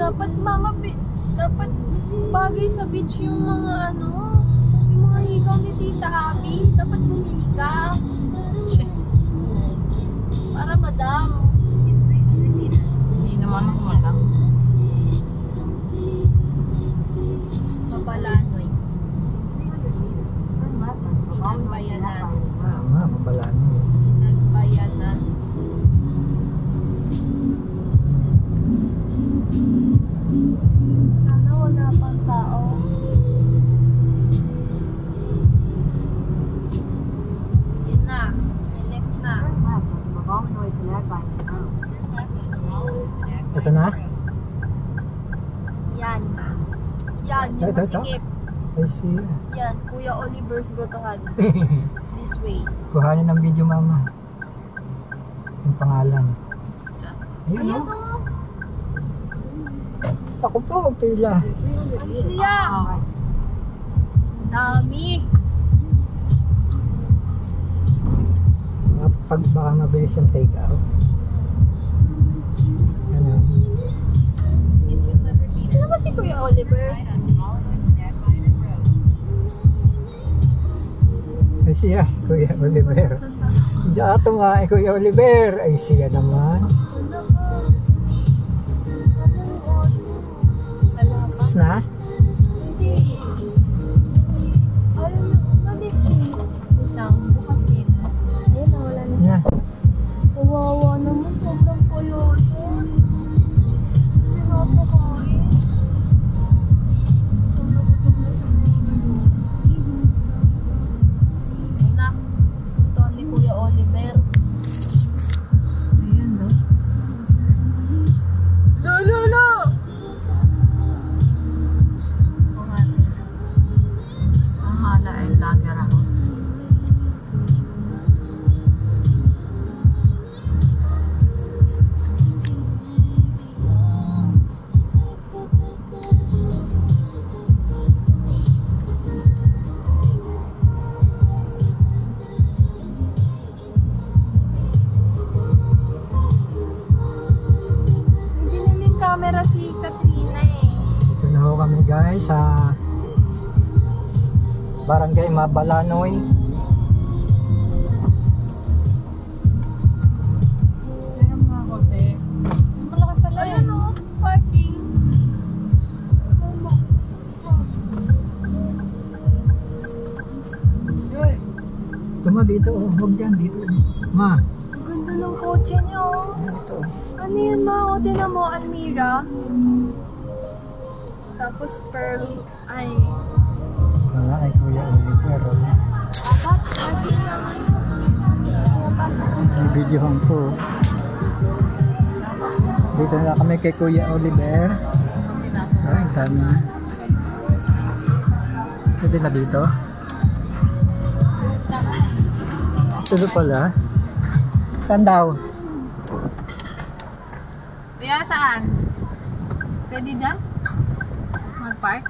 Dapat dapat bagay sa beach yung mga yung mga higaw ni Tita Abby. Dapat bumili ka. Para madam. Hindi naman ako madam. Sa Balanoy. Inagbayanan. Tama, Balanoy. Inagbayanan. Sana wala pang tao. Yun na. Left na. Ito na? Yan. Yan. Yung Ito. masikip. I see. Yan. Kuya Oliver's Gotohan. This way. Kuhanin ng video, mama. Yung pangalan. Saan? Ayun, Ayan no? to. Ako po, pila. Ay siya. Dami. Pag baka mabilis yung take out. Ano? Sino ba si Kuya Oliver? Ay siya, si Kuya Oliver. Diyan ito nga, Kuya Oliver. Ay siya naman. Tapos na? Hindi. Ayun na. Malisin. Isang bukasin. Ayun na, wala na. Yan. Kawawa naman. Sobrang pollution. Pinapakain. Gutom na siguro. Ayun na. Ito ni Kuya Oliver. Ayan, no? Lolo! Ang hala ay vlogger ako. Biniling camera si Katrina eh. Ito na ho kami guys sa Barangay Mabalanoy. Kaya mga kote. Malaki pala yan o. Parking. Tuma dito, oh. Huwag dyan, dito. Ma. Ang ganda ng kotse niya oh. Dito. Ano yun ma? O tinan mo, Almira. Tapos Pearl. Ay. Wala ay Kuya Oliver. Apat. Kasi lang. May videohan ko. Dito na kami kay Kuya Oliver. Ay, dami. Pwede na dito. Ito pala. Saan daw? Kaya saan? Pwede dyan? Mag-park?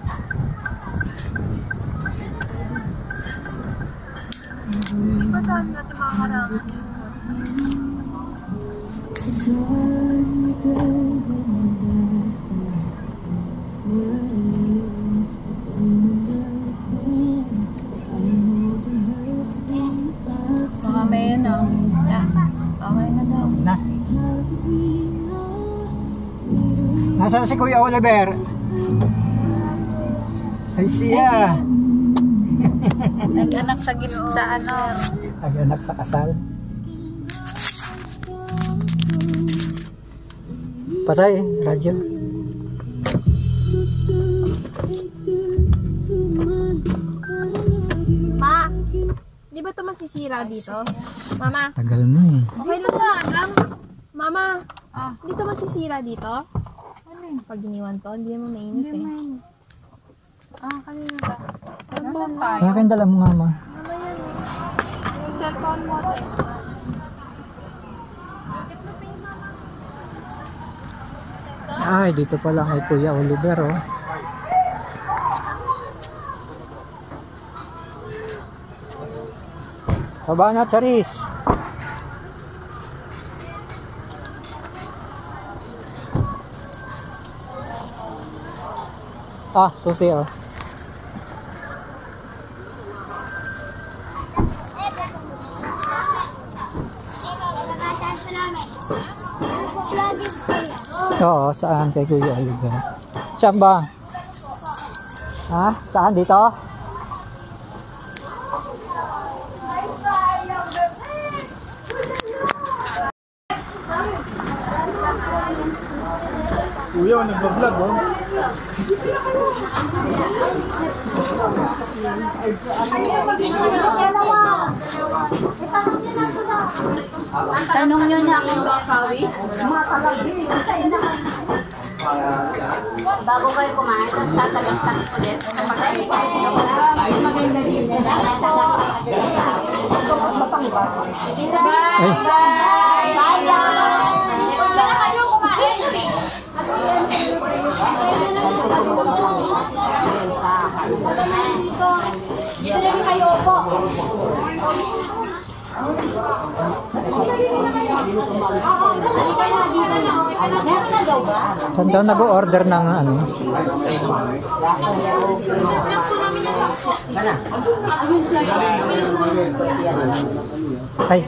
Hindi ba saan natin makakarami? Baka may ano. Okay na daw. Na. Nasaan si Kuya Oliver? Ay siya. Nag-anak sa sa ano. Nag-anak sa kasal. Patay, radyo. Ma! Di ba ito masisira dito? Mama! Tagal na eh. Okay lang lang. Mama! Hindi ito masisira dito? Ano yun? Pag iniwan to, hindi mo mainit eh. Kanina ba? Nasaan Sa akin dala mo nga ma. Ano yan eh? Yung cellphone mo eh. Ay, dito pa lang kay Kuya Oliver oh. Baba na, Charis. Ah, susi oh. Oo, saan kay Kuya Oliver? Saan ba? Ha? Saan dito? Kuya, nag-vlog oh. Tanong nyo na kung pawis. Bago kayo kumain, tapos tatagas-tagas ulit. Kapag kayo maganda din. Ay, Huwag na kayo kumain. Dito na rin kayo po. saan daw nag-order ng ano? Ay,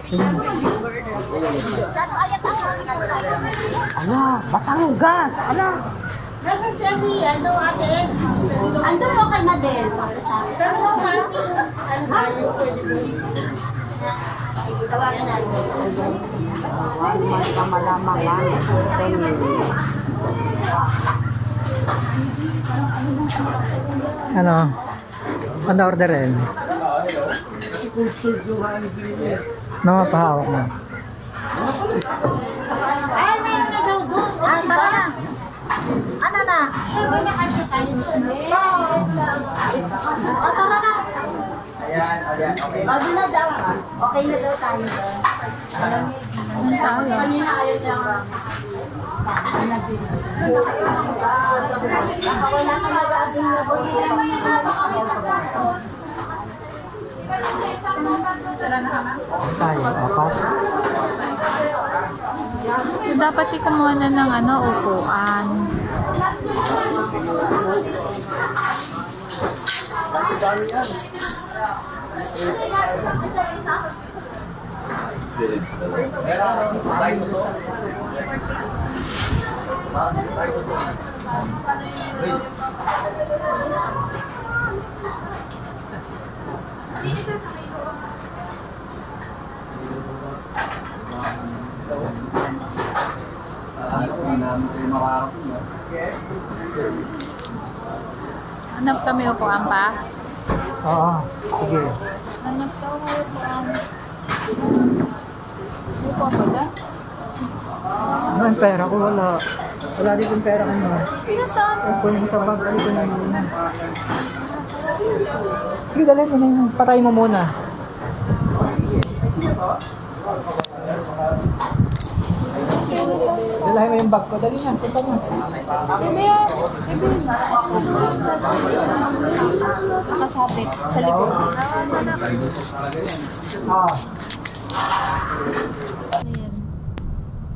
Batangas! Ano? Nasa si Ani, ano ate? Andun mo kay Madel. Ano ba? Ano ba yung pwede? Tawagan natin. ano? Ano orderin? Ano mapahawak mo? Ay, meron na daw doon. Ah, tara na. Ano na? Sure na kasi tayo doon. O, tara na. Bago na daw. Okay na daw tayo doon. Kanina ayaw niya. Baka wala ka mag-aabing na po. Tayo, apat. So, dapat kumuha na ng ano, upuan. Hanap kami upuan pa. Oo, sige. Hanap kami upuan. Upuan pa ba? Ano yung pera ko? Wala. Wala din yung pera ko na. Nasaan? Kung yung sa bag, ano ko na muna. Sige, dali mo na yun. Patay mo muna. Dalahin mo yung bag ko. Dali na, punta mo. Nakasabit sa likod. Ah. Ayan.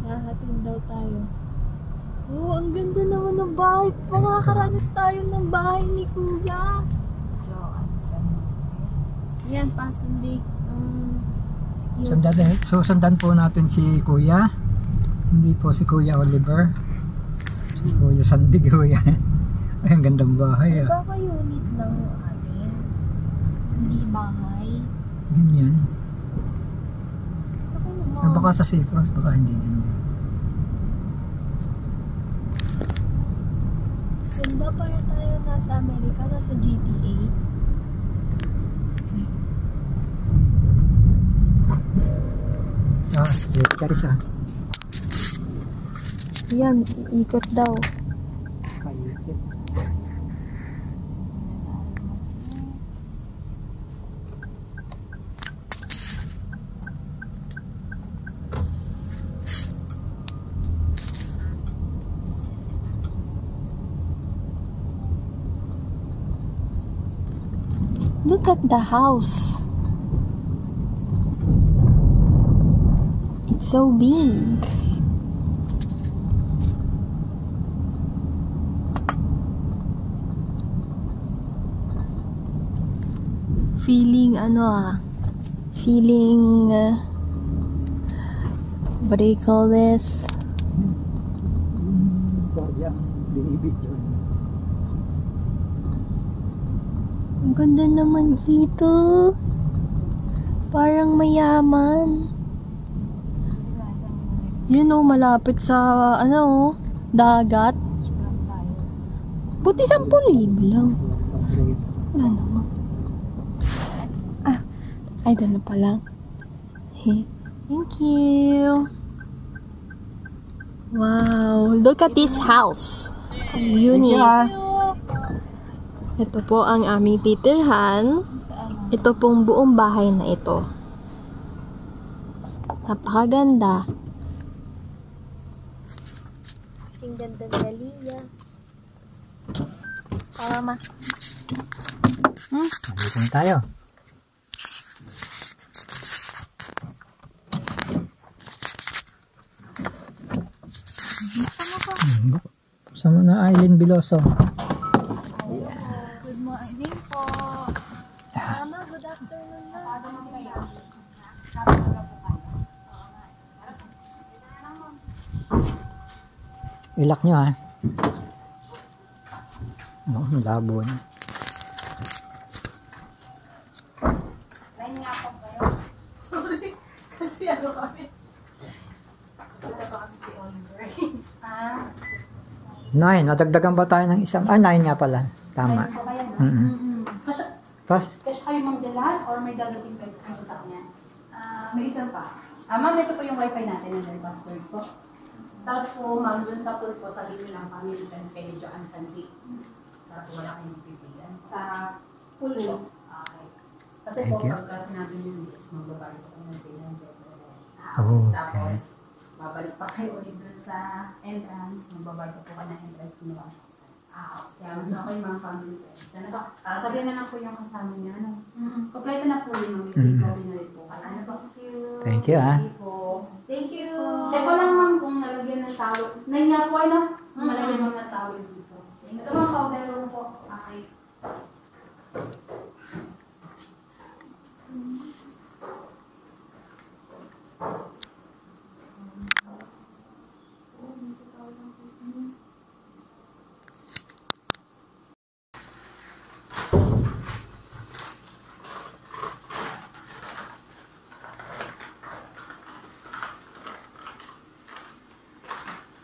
Nahatin daw tayo. Oh, ang ganda naman ng bahay. Makakaranas tayo ng bahay ni Kuya. Yan, pasundi. Sundan po natin si Kuya. Hindi po si Kuya Oliver. Si Kuya Sandig, Kuya. Ay, ang gandang bahay ah. Baka unit lang yung amin. Hindi bahay. Ganyan. Ako naman. Ah, baka sa Seafront, baka hindi ganyan. Ganda para tayo nasa Amerika, nasa GTA. Ah, Charis ah. Yan, ikot daw. Kayipit. Look at the house. It's so big. Feeling feeling what do you call this? Kuya, binibit yun. Ang ganda naman dito. Parang mayaman. Malapit sa dagat. Buti 10,000 lang. Wala naman. Ay, doon na pala. Thank you. Wow, look at this house. Unique. Ito po ang aming titirhan. Ito pong buong bahay na ito. Napakaganda. Kasing ganda ng Galia. Tama. Nandito na tayo. Buksan mo na, Aileen Biloso. Good morning po. Mama, good afternoon na. Ilak nyo ha. Labo na. Sorry, kasi kami. Nine, nadagdagan ba tayo ng isang? 9 nga pala. Tama. Tapos, Cash kayo magdala or may dadating kayo sa kanya? May isa pa. Ma'am, ito po yung wifi natin ng password po. Tapos po, ma'am, dun sa pool po, sabihin lang kami depends kay Joanne Sandy. Para po wala kayong pipigan. Sa pool po. Okay. Kasi po, Thank you. pagka sinabi niyo, magbabalik po ng payment. Okay. Tapos, babalik pa kayo ulit dun sa entrance. Magbabayad po ka ng entrance kung wala siya. Kaya mas okay mga family friends. Ano ba? Sabihin na lang po yung kasama niya. Kompleto na po yun. May copy na rin po. Ano ba? thank you ha. Thank you. Thank you. Check ko lang ma'am kung nalagyan ng towel. Nangyari po ay na? Nalagyan mo ng towel dito. Ito mga powder room po. Okay.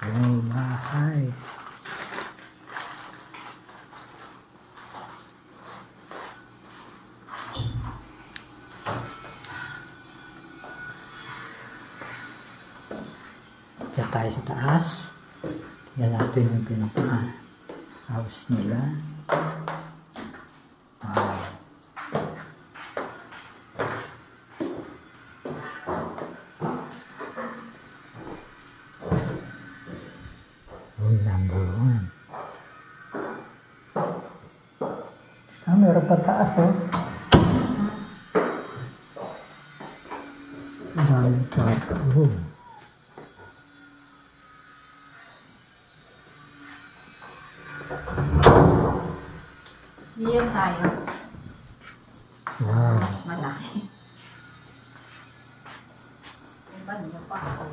Oh, bahay. Diyan tayo sa taas. Tingnan natin yung pinaka-house nila. Wow. Room number 1. Meron pa taas Dami kwarto. Iyan tayo. Wow. Mas malaki. Iba niyo pa ako.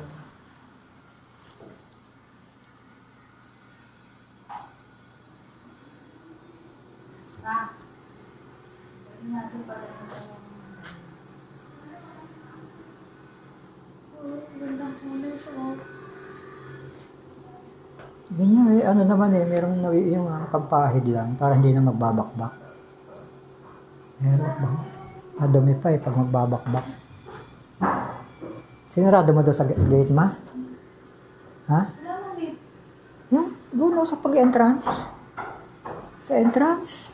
Natin pala Ganyan ano naman merong yung pampahid lang para hindi na magbabakbak. Meron ba? Madumi pa pag magbabakbak. Sinarado mo daw sa gate ma? Ha? Yung doon sa pag-entrance. Sa entrance.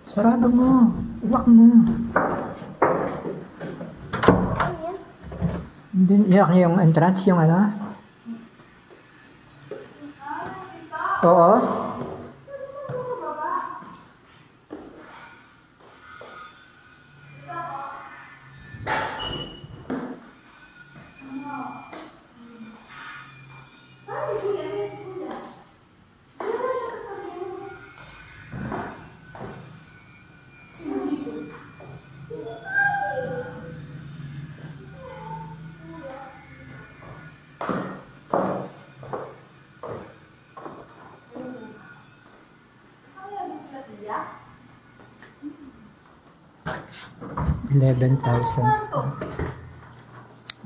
Sarado mo. Iwak mo. Hindi, yung entrance, yung ano? Oo. 11,000.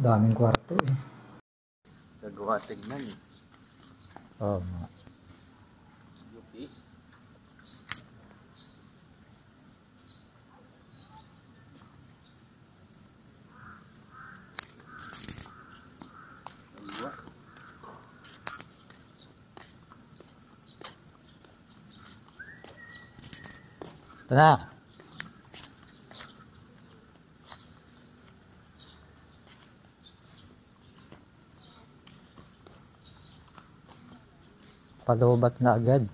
Daming kwarto eh. Sa gawa tignan eh. Oo nga. Yuki. Aywa. Ito na. Palubat na agad.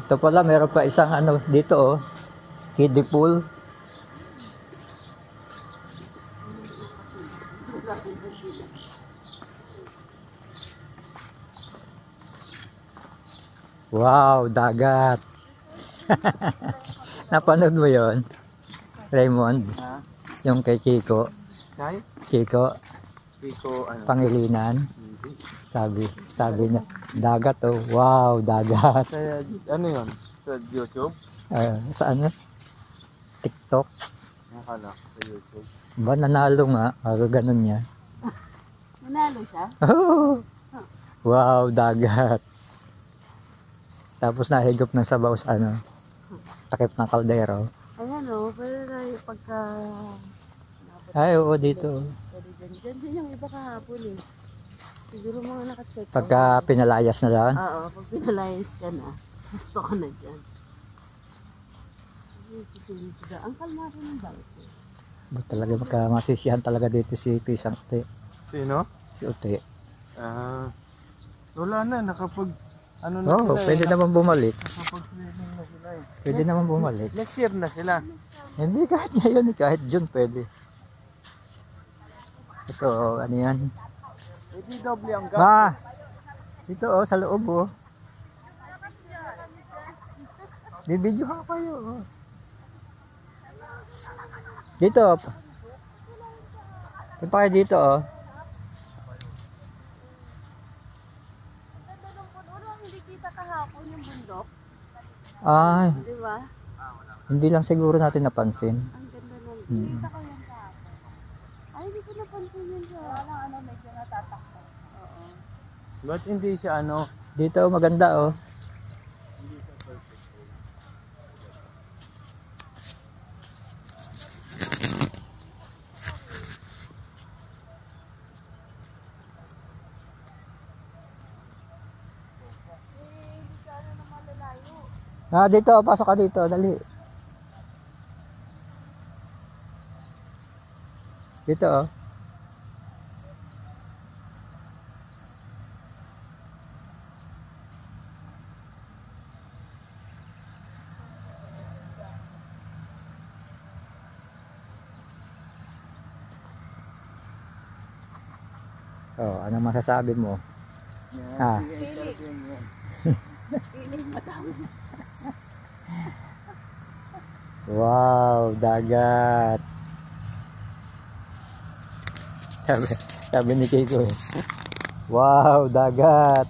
Ito pala, meron pa isang ano dito oh. Kiddie pool. Wow, dagat. Napanood mo yon, Raymond? Ha? Yung kay Kiko. Kay? Kiko, Kiko ano? Pangilinan. Hindi. Sabi niya, dagat oh. Wow, dagat. Kaya ano yun? Sa YouTube? Sa ano? TikTok. Nakala sa YouTube. Ba, nanalo nga. Ganun niya. Nanalo siya? Oh, wow, dagat. Tapos nahigop ng sabaw sa ano, takip ng kaldero. Ayan o, pwede tayo pagka... Ay, oo, dito. Pwede dyan. Dyan din yung iba kahapon eh. Siguro mga nakacheck. Pagka pinalayas na lang. Oo, pag pinalayas ka na, gusto ko na dyan. Ang kalma ko ng bangko. Talaga magkamasisihan talaga dito si Pisang Ute. Sino? Si Ute. Wala na, nakapag... Ano na Oo, sila pwede naman bumalik. Nakapag-swimming na sila eh. Pwede naman bumalik. Next year na sila. Hindi, kahit ngayon, kahit June pwede. Ito, ano yan? Pwede doble ang gas. Ma! Dito oh, sa loob oh. Bibidyo ka kayo oh. Dito. Punta kayo dito oh. Hindi kita kahapon yung bundok, Ay, di ba? hindi lang siguro natin napansin. Ang ganda nun. Kita ko yan kahapon. Ay, hindi ko napansin yun siya. Walang ano, medyo natatakot. Oo. Ba't hindi siya ano? Dito oh, maganda oh. Dito, pasok ka dito, dali. Dito oh. Oh, ano masasabi mo? Ah. Wow, dagat. Sabi ni Kiko. Wow, dagat.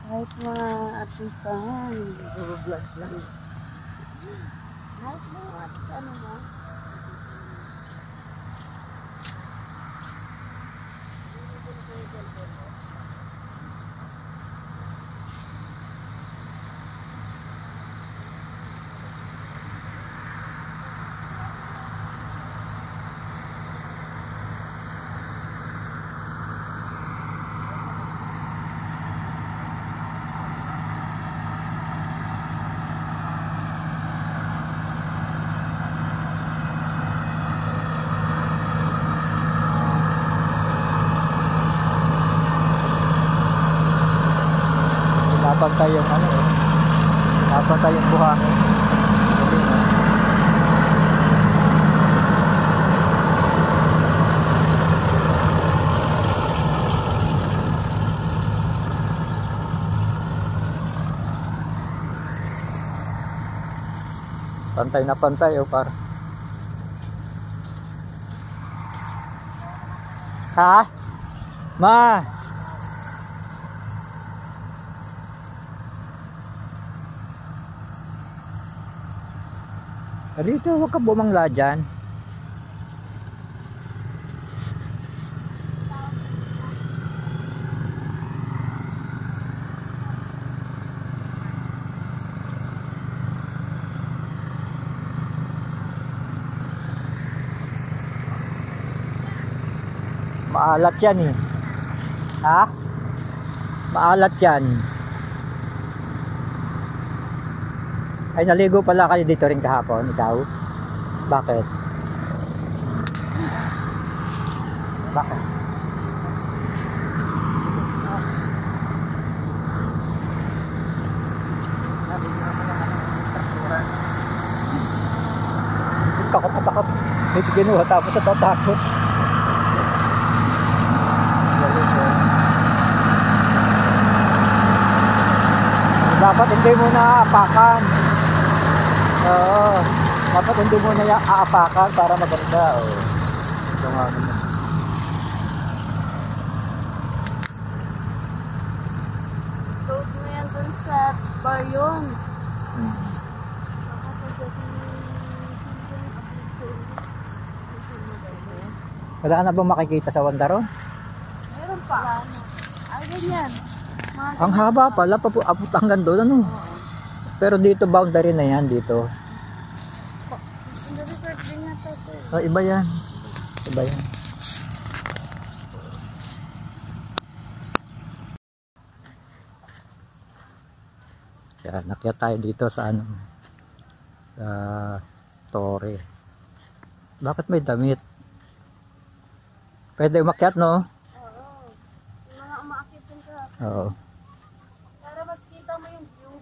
Kahit mga artistahan, vlog lang. Nice mo. Ano mo? Napantay yung ano eh. Napantay yung buhangin. Galing, eh. Pantay na pantay oh par. Ha? Ma. Dito, huwag ka bumangla dyan. Maalat yan eh. Ha? Maalat yan. Ay, naligo pala kayo dito rin kahapon, ikaw? Bakit? Bakit? Takot. May ginuha tapos natatakot. Dapat hindi mo na apakan. Oo. Dapat hindi mo na aapakan para maganda. Oh. Ito nga naman. Load mo yan dun sa bar yun. Wala ka na bang makikita sa Wandaron? Meron pa. Ay, ganyan. Ang haba pala, abot hanggang doon, ano? Pero dito, boundary na yan, dito. Hindi resort din na to, sir. Oh, iba yan. Iba yan. Kaya nakyat tayo dito sa ano, sa Torre. Bakit may damit? Pwede umakyat, no? Oo. Yung mga umaakit din ka. Oo. Para mas kita mo yung view.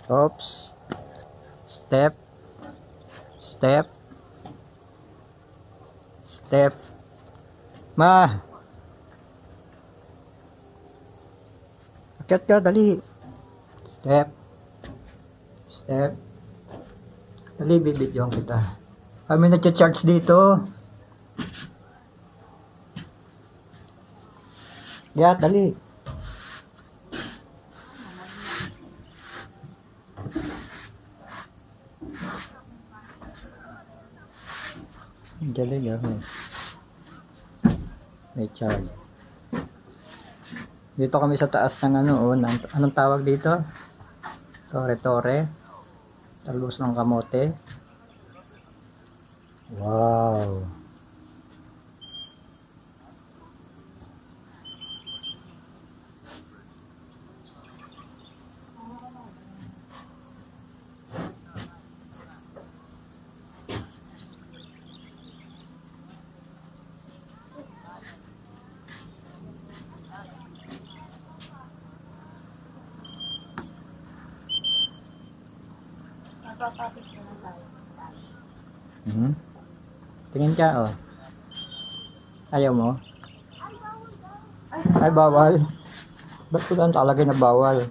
Oops. Step. Step. Step. Ma. Akyat ka, dali. Step. Step. Dali, bibidyoan kita. Kami nagcha-charge dito. Yat, dali. Galing ah. May charge. Dito kami sa taas ng ano, oh, anong tawag dito? Torre. Talbos ng kamote. Wow. Napapapit na tayo. Tingin ka, oh. Ayaw mo? Ay, bawal. Ba't ko lang talaga na bawal?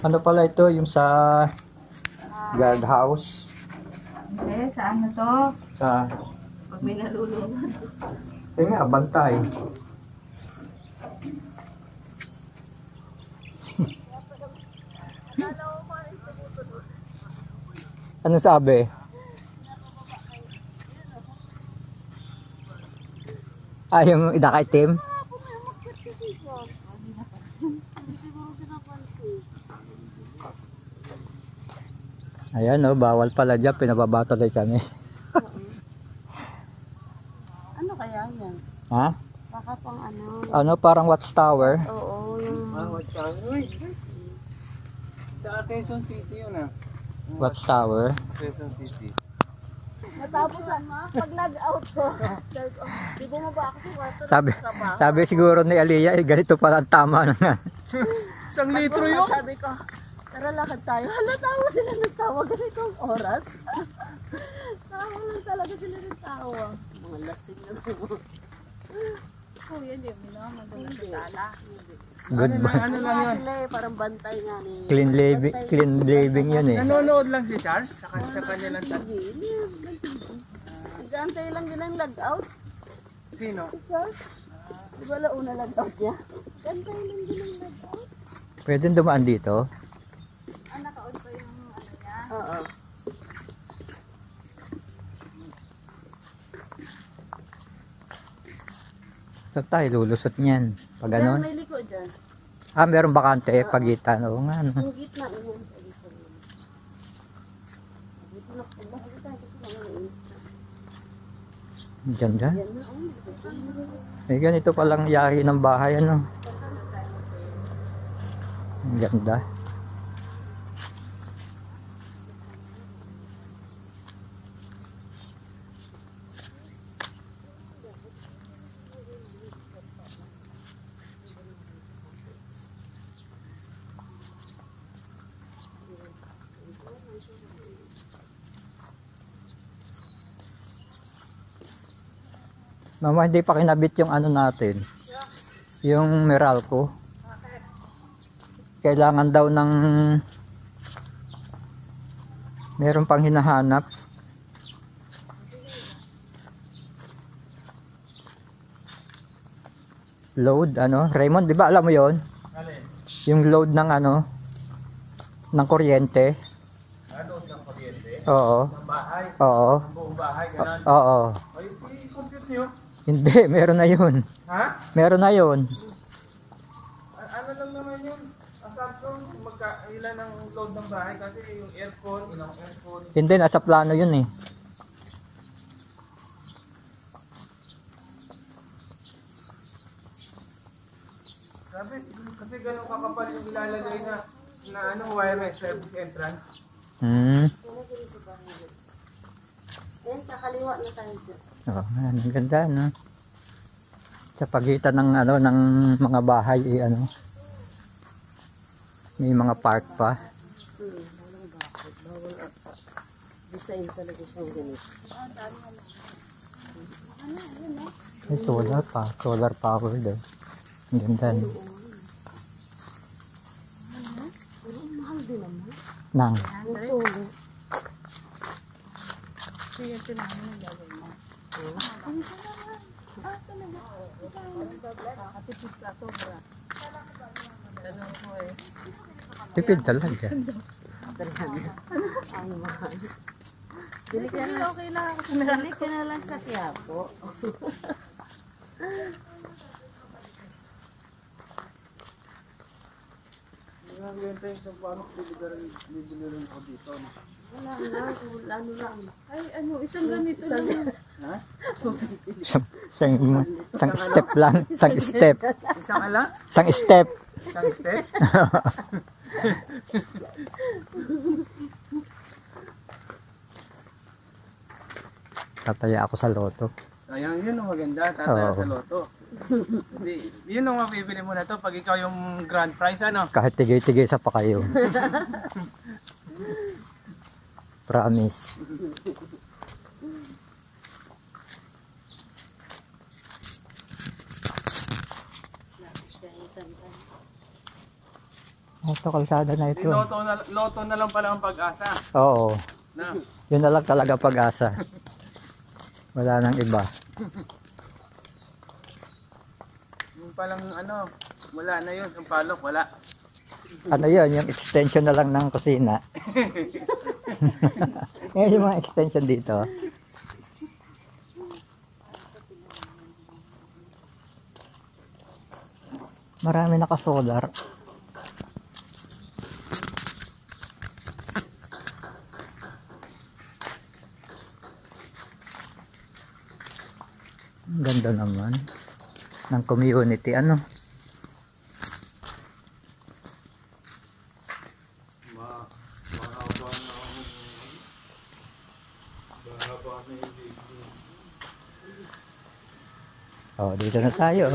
Ano pala ito? Yung sa guardhouse? Hindi, sa ano to? Sa Pag may nalulunod. Eh nga, bantay. Ano sabi? Yung idakaitim? Ayan o, bawal pala dyan, pinababatuloy kami. Ano kaya yan? Ha? Baka pang ano. Ano, parang watchtower? Oo, yung... what's that? Uy! Sa Quezon City yun ah. Watchtower. Quezon City. Natapos pag log out ko. Di bumaba ako sa kwarto. Sabi siguro ni Aliyah, ganito pala ang tama na nga. Isang litro yun? Sabi ko, tara lakad tayo. Hala, tawa sila nagtawa. Ganitong oras. Tawa lang talaga sila nagtawa. Mga lasing na mo. Kuya, hindi mo na madalas sa tala. Good ba? Ano lang yun? Sila parang bantay nga ni. Clean living yun eh. Nanonood lang si Charles sa kanya lang. Nag-aantay lang din ang log out. Sino? Si Charles. Di ba launa log out niya? Gantay lang din ang log out. Pwede dumaan dito? Naka-on pa yung ano niya. Oo. Saan tayo lulusot niyan? Pag Yan, ano? may liko dyan. Meron bakante, pagitan. Oo nga, no? Ang gitna yun. Dito na po. Bakit tayo kasi lang Ganda. yan na. Oh. Eh, ganito palang yari ng bahay, ano? Ang ganda. Mama, hindi pa kinabit yung ano natin. Yung Meralco. Kailangan daw ng meron pang hinahanap. Load, ano? Raymond, di ba alam mo yon? Alin? Yung load ng ano? Ng kuryente. Nanood ng kuryente? Oo. Ng bahay? Oo. Ng buong bahay? Ganun? Oo. Ay, i-compute nyo? Hindi, meron na yun. Ha? Meron na yun. Ano lang naman yun? Assumption, ilan ang load ng bahay kasi yung aircon, ilang aircon. Hindi, nasa plano yun eh. Sabi, kasi ganun kakapal yung ilalagay na wireless service entrance. Ayan, kakaliwa na tayo dyan. Oh, ang ganda, no? Sa pagitan ng ano ng mga bahay ano. May mga park pa. Walang bakit. Bawal ata. Design talaga siyang ganito. May solar pa, solar power daw. Ang ganda, no? Pero ang mahal din naman. Nang. Ang solo. Sige, ito namin yung gagawin mo. Nakatipid ka, sobra. Ganun po eh. Tipid talaga. Ang mahal. Bili ka Sige, na. okay lang ako sa Bili ka na lang sa Quiapo. Yung tayo sa paano bibili rin ako dito. No? Wala na. Ano lang. Ay, ano, isang ganito lang. Ha? Isang step lang. Isang step. Isang ala? Isang step. Isang step? Tataya ako sa loto. Ayan, yun ang maganda, tataya Oo. sa loto. Hindi, yun ang mabibili mo na to pag ikaw yung grand prize, ano? Kahit tigay-tigay sa pa kayo. Promise. Ito, kalsada na Di ito. loto na lang pala ang pag-asa. Oo. Na, Yun na lang talaga pag-asa. Wala nang iba. Yung palang ano, wala na yun. Sampalok, wala. Ano yun? Yung extension na lang ng kusina. Ngayon yung mga extension dito. Marami naka-solar. Ang ganda naman ng community. Ano? Oh, dito na tayo.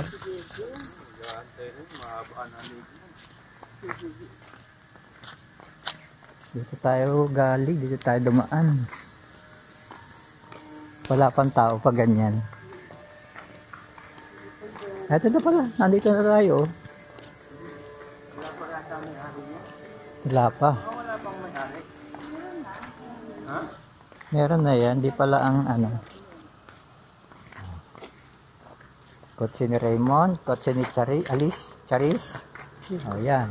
Dito tayo galing, dito tayo dumaan. Wala pang tao pa ganyan. Eto na pala, nandito na tayo. Wala pa yata may ari niya. Wala pa. Wala pang may ari. Ha? Meron na yan, di pala ang ano. Kotse ni Raymond, kotse ni Charis. O yan.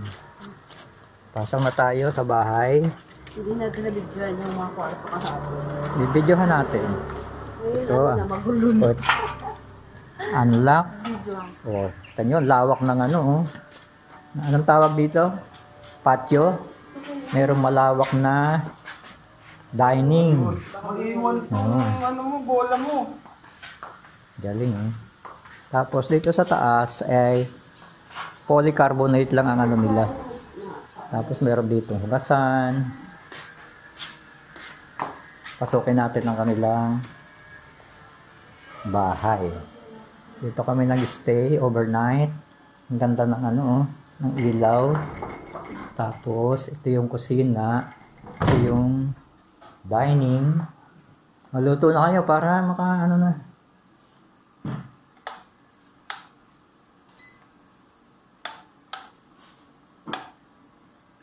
Pasok na tayo sa bahay. Hindi natin na-videoan yung mga kwarto kahapon. Bibidyohan natin. Ngayon, Ito, ano na, magulo na. Unlock. Videoan. O, tanyo, lawak ng ano. Oh. Anong tawag dito? Patio. Merong malawak na dining. Mag-iwan po Oo. ng ano mo, bola mo. Galing eh. Tapos dito sa taas ay polycarbonate lang ang ano nila. Tapos meron dito hugasan. Pasukin natin ang kanilang bahay. Dito kami nag-stay overnight. Ang ganda ng ano, oh, ng ilaw. Tapos ito yung kusina. Ito yung dining. Maluto na kayo para maka ano na.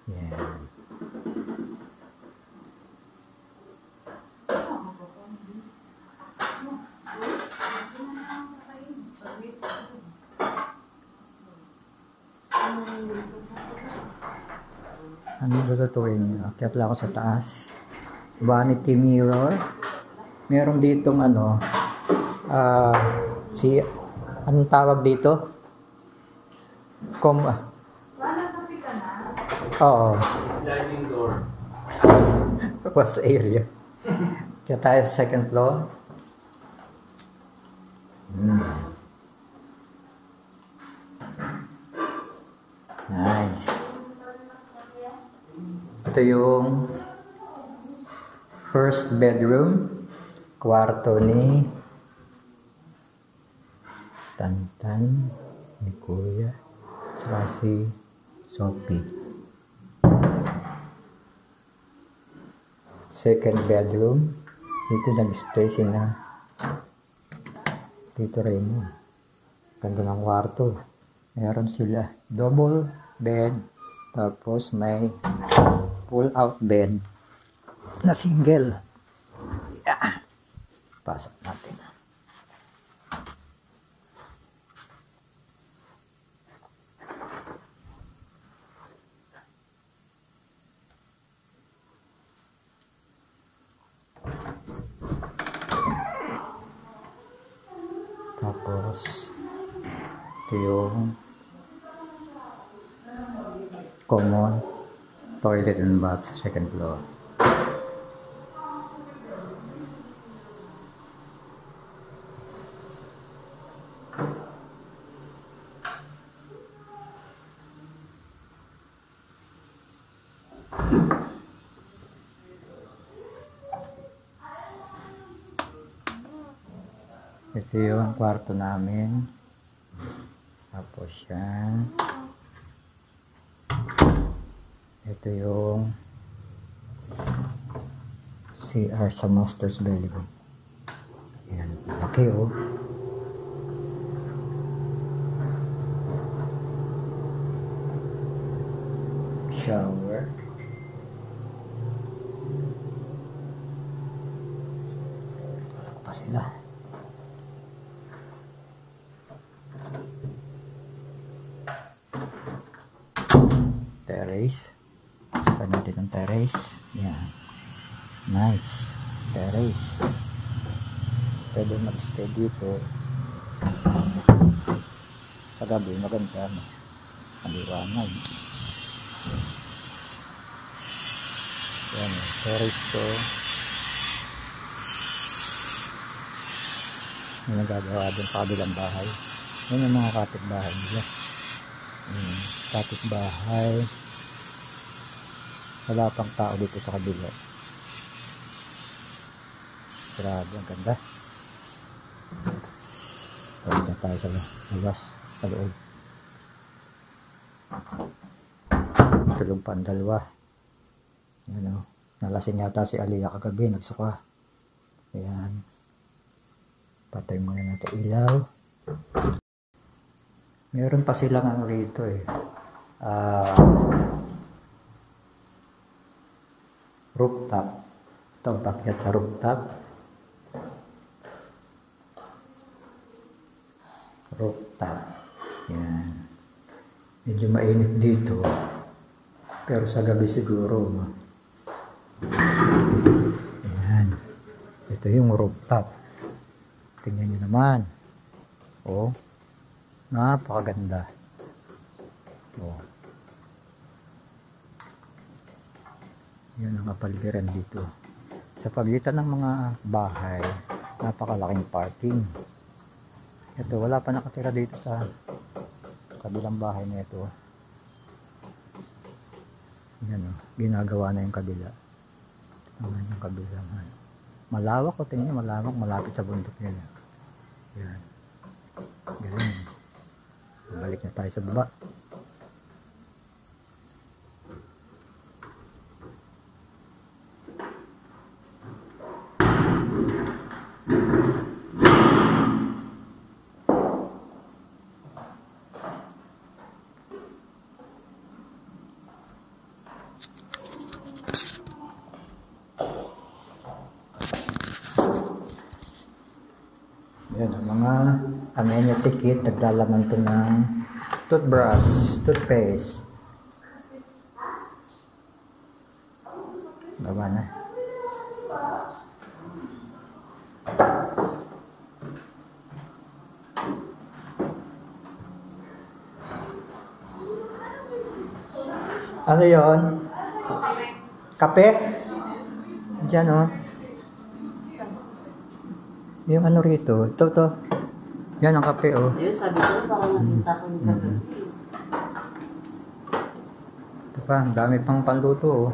Yan. Ano lutuin niyo? Akyat lang ako sa taas. Vanity mirror. Meron ditong ano, anong tawag dito? Oo. Sliding door. Was area. Kaya tayo sa second floor. Nice. Ito yung first bedroom. Kwarto ni Tantan, ni Kuya, saka si Sophie. Second bedroom. Dito nag-stay sila. Dito rin mo. Ganda ng kwarto. Meron sila double bed. Tapos may pull-out bed na single. Yeah. Pasok natin. Tapos ito yung common toilet and bath sa second floor. Ito yung kwarto namin. Tapos yan. Ito yung CR sa master's bedroom. Yan. Laki oh. Shower. Wala pa sila. terrace. Saka natin ang terrace. Yan. Nice. Terrace. Pwede mag-stay dito. Sa gabi, maganda. Maliwanag. Yan. Terrace to. May nagagawa din sa kabilang bahay. Yan ang mga kapitbahay nila. Kapitbahay. Wala pang tao dito sa kabila. Grabe, ang ganda. Ganda tayo sa labas, sa loob. Tulog pa ang dalawa. Yan o. Nalasing yata si Aliyah kagabi, nagsuka. Ayan. Patay muna natin ilaw. Meron pa silang ano rito eh. Rooftop. Ito, pakyat sa rooftop. Rooftop. Yan. Medyo mainit dito. Pero sa gabi siguro. Yan. Ito yung rooftop. Tingnan nyo naman. Oh. Napakaganda. Oh. Yan ang kapaligiran dito. Sa pagitan ng mga bahay, napakalaking parking. Ito, wala pa nakatira dito sa kabilang bahay na ito. Yan o, ginagawa na yung kabila. Tingnan yung kabila. Malawak o, tingnan nyo, malawak, malapit sa bundok yan. Yan. Galing. Balik na tayo sa baba. Yan, ang mga amenity kit, naglalaman ito ng toothbrush, toothpaste. Baba na. Ano yun? Kape? Diyan o. Yung ano rito, ito. Yan ang kape, oh. Ayun, sabi ko, baka nakita ko yung kape. Ito pa, ang dami pang panluto, oh.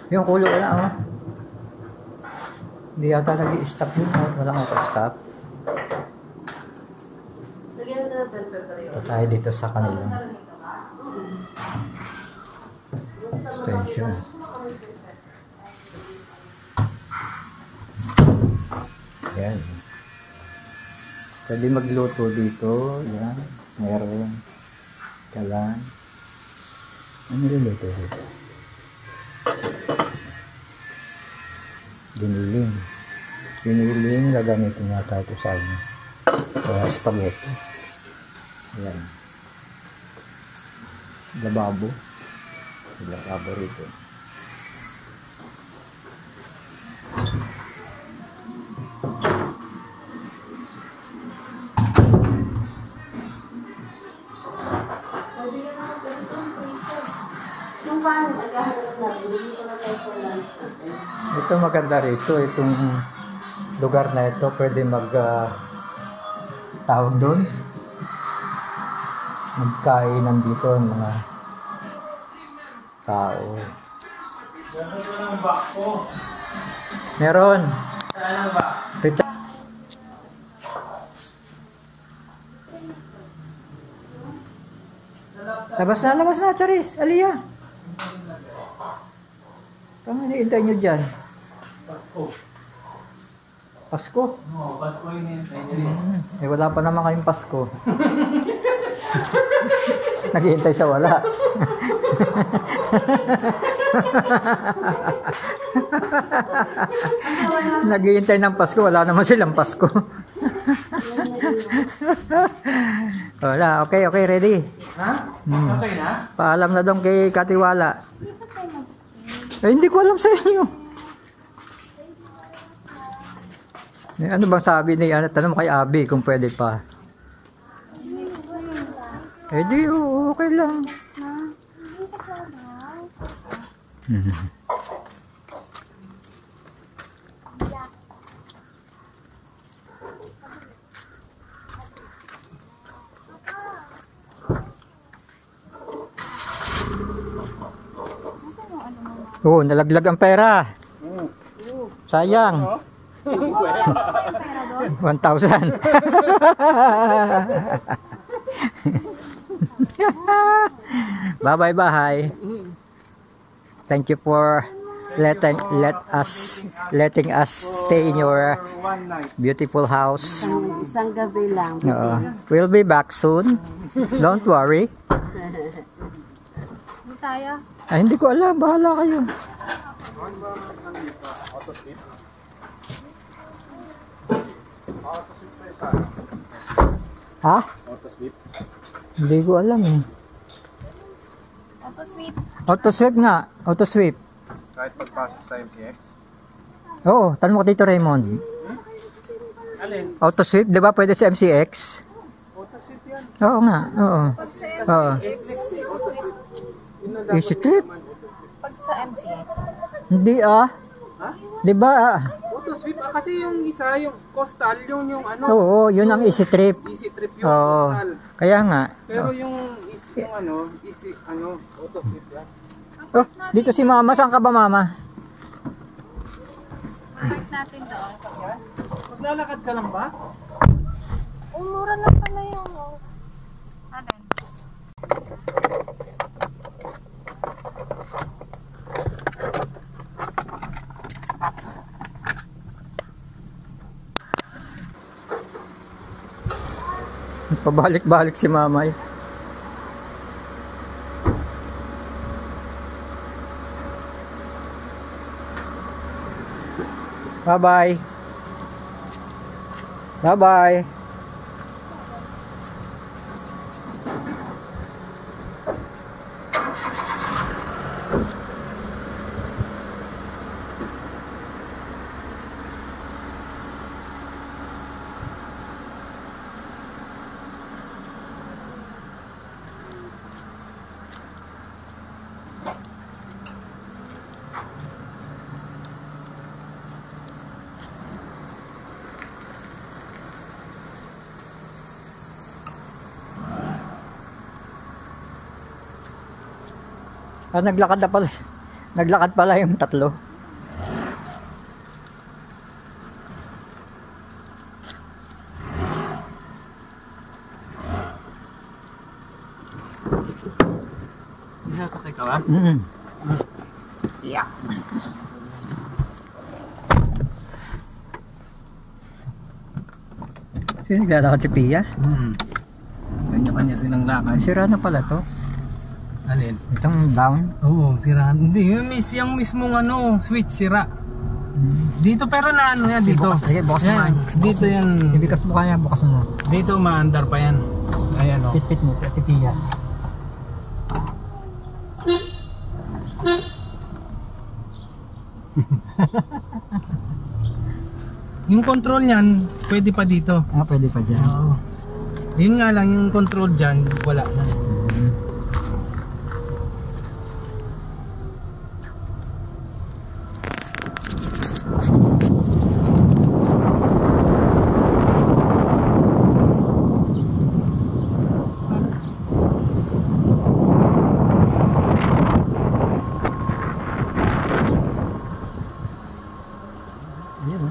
Yung kulo, wala, oh. Hindi yata nag-i-stop yun, oh. Walang auto-stop. Ito tayo dito sa kanilang station. Yan. Pwede magluto dito. Yan. Meron. Kalan. Ano niluluto dito? Giniling. Giniling. Gagamitin natin ito sa ano. Spaghetti. Yan. Lababo. Lababo rito. Ito maganda rito, itong lugar na ito, pwede tawag doon, magkainan dito ang mga tao. Meron. Rito. Labas na, Charis, Aliyah. Kung hinihintay nyo dyan? Pasko? Oo, Pasko yung hinihintay nyo. Eh, wala pa naman kayong Pasko. Naghihintay sa wala. Naghihintay ng Pasko, wala naman silang Pasko. Wala, okay, ready. Ha? Okay na? Paalam na daw kay Katiwala. Hindi ko alam sa inyo. Ano bang sabi ni ano? Tanong mo kay Abby kung pwede pa. Di, okay lang. Oh, nalaglag ang pera. Sayang. 1,000. Bye-bye. Thank you for letting us stay in your beautiful house. Isang gabi lang. We'll be back soon. Don't worry. Hindi tayo. Ay, hindi ko alam. Bahala kayo. Ha? Hindi ko alam eh. Auto sweep. Auto-sweep nga. Auto-sweep. Kahit pagpasok sa MCX? Oo, tanong mo dito Raymond. Alin? Auto-sweep, di ba pwede sa MCX? Auto-sweep yan. Oo nga, oo. Pag sa Oo. MCX, Easy trip? pag sa MCX. Hindi ah. Ha? Di ba? Auto-sweep? Kasi yung isa, yung coastal, yung ano, Oo, yun ang easy trip. easy trip yung Oo. coastal. Kaya nga. Pero yung easy, auto-sweep yan. Oh, dito si Mama. Saan ka ba Mama? Park natin doon. Maglalakad ka lang ba? Mura lang pala yung... Alin? Pabalik-balik si Mama. Bye-bye. Bye-bye. Naglakad na pala. Naglakad pala yung tatlo. Nakakay ka ba? Yeah. Sino naglalakad si Pia? Kanya-kanya silang lakad. Sira na pala to. Alin? Itong down. Oo, sira. Hindi, yung mismong switch sira. Dito pero na ano yan dito. Bukas Yan, mo. dito yan. Ibikas mo kaya, bukas mo. Dito maandar pa yan. Ayan o. Pit mo, pati Pia. Yung control niyan, pwede pa dito. Pwede pa dyan. Oo. Yun nga lang, yung control dyan, wala na. Ayan.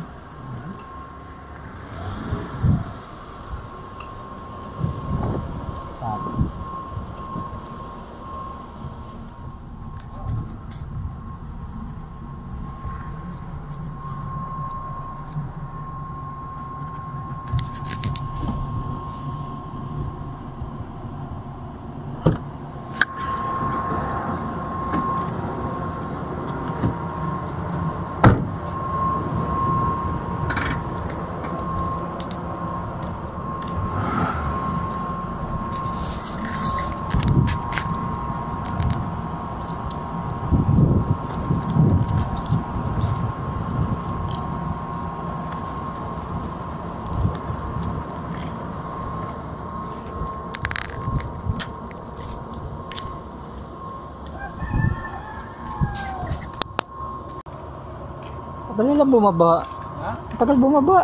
tagal lang bumaba. Ha? Ang tagal bumaba.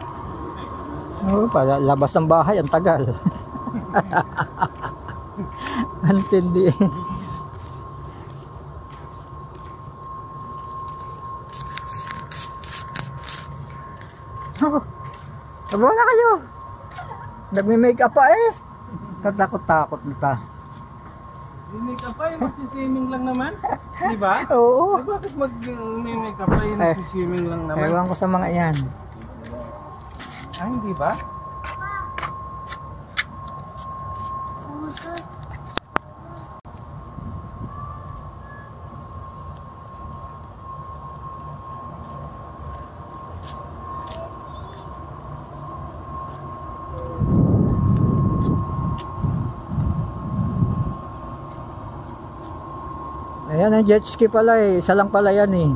Oo, para labas ng bahay, ang tagal. Antindi. Oh, tabo na kayo. Nagme-makeup pa eh. Katakot-takot na ta. May-makeup pa, yung magsiswimming lang naman. Di ba? Oo. Eh, bakit mag-makeup pa, yung Eh, magsiswimming lang naman? Ewan ko sa mga yan. Ah, hindi ba? Ayan, ang jet ski pala eh. Isa lang pala yan eh.